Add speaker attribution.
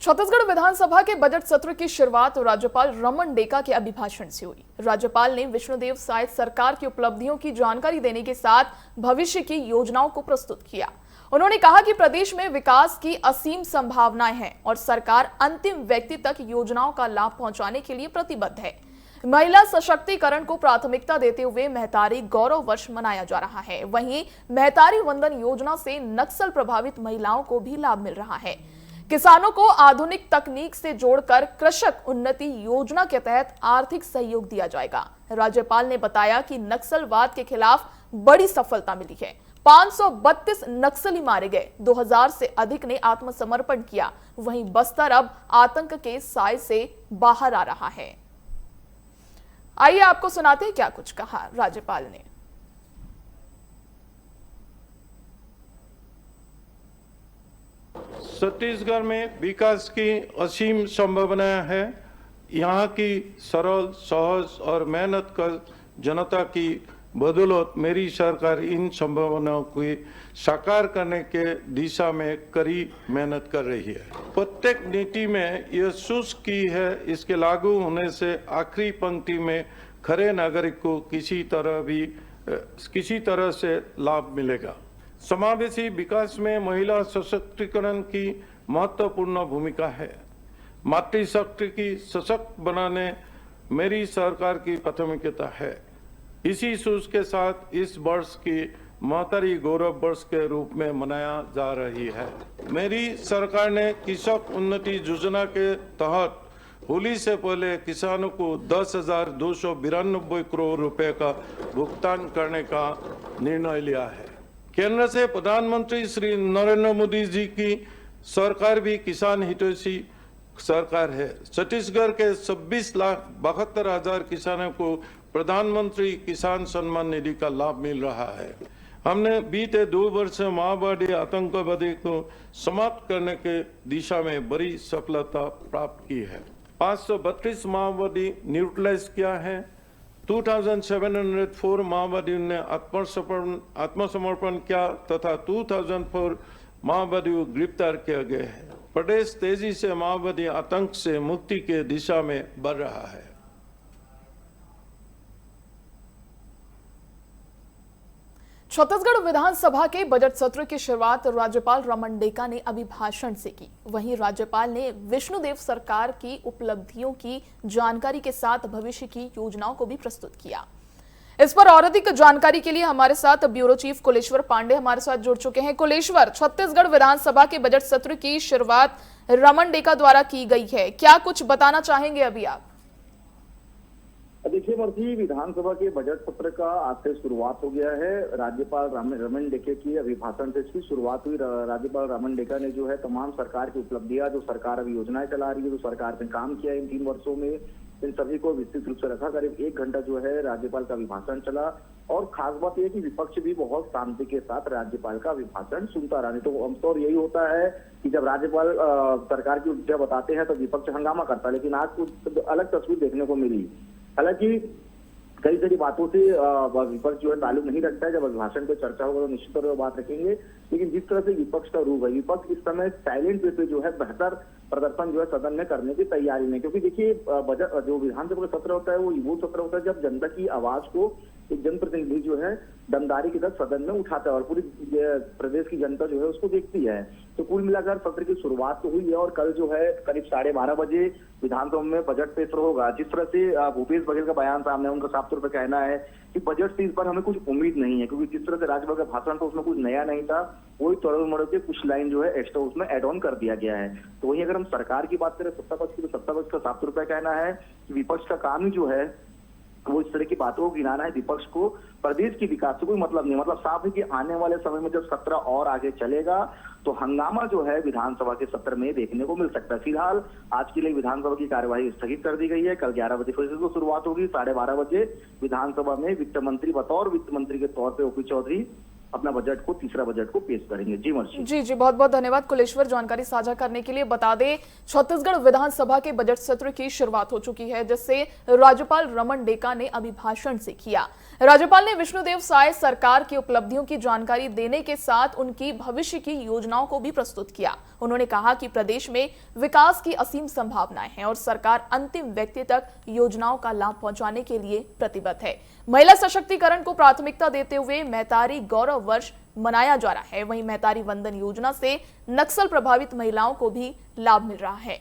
Speaker 1: छत्तीसगढ़ विधानसभा के बजट सत्र की शुरुआत राज्यपाल रमन डेका के अभिभाषण से हुई। राज्यपाल ने विष्णुदेव साय सरकार की उपलब्धियों की जानकारी देने के साथ भविष्य की योजनाओं को प्रस्तुत किया। उन्होंने कहा कि प्रदेश में विकास की असीम संभावनाएं हैं और सरकार अंतिम व्यक्ति तक योजनाओं का लाभ पहुंचाने के लिए प्रतिबद्ध है। महिला सशक्तिकरण को प्राथमिकता देते हुए महतारी गौरव वर्ष मनाया जा रहा है। वहीं महतारी वंदन योजना से नक्सल प्रभावित महिलाओं को भी लाभ मिल रहा है। किसानों को आधुनिक तकनीक से जोड़कर कृषक उन्नति योजना के तहत आर्थिक सहयोग दिया जाएगा। राज्यपाल ने बताया कि नक्सलवाद के खिलाफ बड़ी सफलता मिली है। 532 नक्सली मारे गए, 2000 से अधिक ने आत्मसमर्पण किया। वहीं बस्तर अब आतंक के साए से बाहर आ रहा है। आइए आपको सुनाते हैं क्या कुछ कहा राज्यपाल ने।
Speaker 2: छत्तीसगढ़ में विकास की असीम संभावनाएं है। यहाँ की सरल, सहज और मेहनत कर जनता की बदौलत मेरी सरकार इन संभावनाओं को साकार करने के दिशा में कड़ी मेहनत कर रही है। प्रत्येक नीति में यह सुस्त की है, इसके लागू होने से आखिरी पंक्ति में खरे नागरिक को किसी तरह से लाभ मिलेगा। समावेशी विकास में महिला सशक्तिकरण की महत्वपूर्ण भूमिका है। मातृशक्ति की सशक्त बनाने मेरी सरकार की प्राथमिकता है। इसी सोच के साथ इस वर्ष की महतारी गौरव वर्ष के रूप में मनाया जा रही है। मेरी सरकार ने कृषक उन्नति योजना के तहत होली से पहले किसानों को 10,292 करोड़ रुपए का भुगतान करने का निर्णय लिया है। केंद्र से प्रधानमंत्री श्री नरेंद्र मोदी जी की सरकार भी किसान हितैषी सरकार है। छत्तीसगढ़ के 26,72,000 किसानों को प्रधानमंत्री किसान सम्मान निधि का लाभ मिल रहा है। हमने बीते 2 वर्ष में माओवादी आतंकवादी को समाप्त करने के दिशा में बड़ी सफलता प्राप्त की है। 532 माओवादी न्यूट्रलाइज किया है। 2704 माओवादियों ने आत्मसमर्पण किया तथा 2004 माओवादी गिरफ्तार किया गया है। प्रदेश तेजी से माओवादी आतंक से मुक्ति के दिशा में बढ़ रहा है।
Speaker 1: छत्तीसगढ़ विधानसभा के बजट सत्र की शुरुआत राज्यपाल रमन डेका ने अभिभाषण से की। वहीं राज्यपाल ने विष्णुदेव सरकार की उपलब्धियों की जानकारी के साथ भविष्य की योजनाओं को भी प्रस्तुत किया। इस पर और अधिक जानकारी के लिए हमारे साथ ब्यूरो चीफ कुलेश्वर पांडे हमारे साथ जुड़ चुके हैं। कुलेश्वर, छत्तीसगढ़ विधानसभा के बजट सत्र की शुरुआत रमन डेका द्वारा की गई है, क्या कुछ बताना चाहेंगे अभी आप?
Speaker 3: देखिए मर्जी, विधानसभा के बजट सत्र का आज से शुरुआत हो गया है। राज्यपाल रमन डेका की अभिभाषण से इसकी शुरुआत हुई। राज्यपाल रमन डेका ने जो है तमाम सरकार की उपलब्धियां, जो सरकार अभी योजनाएं चला रही है, जो सरकार ने काम किया इन 3 वर्षों में, इन सभी को विस्तृत रूप से रखा। करीब 1 घंटा जो है राज्यपाल का अभिभाषण चला। और खास बात यह कि विपक्ष भी बहुत शांति के साथ राज्यपाल का अभिभाषण सुनता रहा। नहीं तो आमतौर यही होता है कि जब राज्यपाल सरकार की उपलब्धियां बताते हैं तो विपक्ष हंगामा करता है, लेकिन आज कुछ अलग तस्वीर देखने को मिली। हालांकि कई सारी बातों से विपक्ष जो है ताल्लुक नहीं रखता है। जब अभिभाषण पे चर्चा होगा तो निश्चित तौर पर बात रखेंगे, लेकिन जिस तरह से विपक्ष का रूप है, विपक्ष इस समय साइलेंट वे पे जो है बेहतर प्रदर्शन जो है सदन में करने की तैयारी में। क्योंकि देखिए, बजट जो विधानसभा का सत्र होता है वो सत्र होता है जब जनता की आवाज को एक जनप्रतिनिधि जो है दमदारी के साथ सदन में उठाता है और पूरी प्रदेश की जनता जो है उसको देखती है। तो कुल मिलाकर सत्र की शुरुआत तो हुई है और कल जो है करीब 12:30 बजे विधानसभा में बजट पेश होगा। जिस तरह से भूपेश बघेल का बयान सामने, उनका साफ तौर पर कहना है कि बजट से इस बार हमें कुछ उम्मीद नहीं है, क्योंकि जिस तरह से राज्यपाल का भाषण था उसमें कुछ नया नहीं था, वही तोड़ के कुछ लाइन जो है एक्स्ट्रा उसमें एड ऑन कर दिया गया है। तो वहीं अगर हम सरकार की बात करें सत्ता पक्ष की, तो सत्ता पक्ष का साफ तौर पर कहना है कि विपक्ष का काम ही जो है वो इस तरह की बातों को गिनाना है। विपक्ष को प्रदेश की विकास से कोई मतलब नहीं। मतलब साफ है कि आने वाले समय में जब सत्र और आगे चलेगा तो हंगामा जो है विधानसभा के सत्र में देखने को मिल सकता है। फिलहाल आज के लिए विधानसभा की कार्यवाही स्थगित कर दी गई है। कल 11 बजे फिर से तो शुरुआत होगी। 12:30 बजे विधानसभा में वित्त मंत्री बतौर वित्त मंत्री के तौर पर ओपी चौधरी अपना बजट को, तीसरा बजट को पेश करेंगे। जी मर्सी।
Speaker 1: जी, बहुत बहुत धन्यवाद कुलेश्वर जानकारी साझा करने के लिए। बता दें, छत्तीसगढ़ विधानसभा के बजट सत्र की शुरुआत हो चुकी है, जिससे राज्यपाल रमन डेका ने अभिभाषण से किया। राज्यपाल ने विष्णुदेव साय सरकार की उपलब्धियों की जानकारी देने के साथ उनकी भविष्य की योजनाओं को भी प्रस्तुत किया। उन्होंने कहा कि प्रदेश में विकास की असीम संभावनाएं हैं और सरकार अंतिम व्यक्ति तक योजनाओं का लाभ पहुंचाने के लिए प्रतिबद्ध है। महिला सशक्तिकरण को प्राथमिकता देते हुए महतारी गौरव वर्ष मनाया जा रहा है। वहीं महतारी वंदन योजना से नक्सल प्रभावित महिलाओं को भी लाभ मिल रहा है।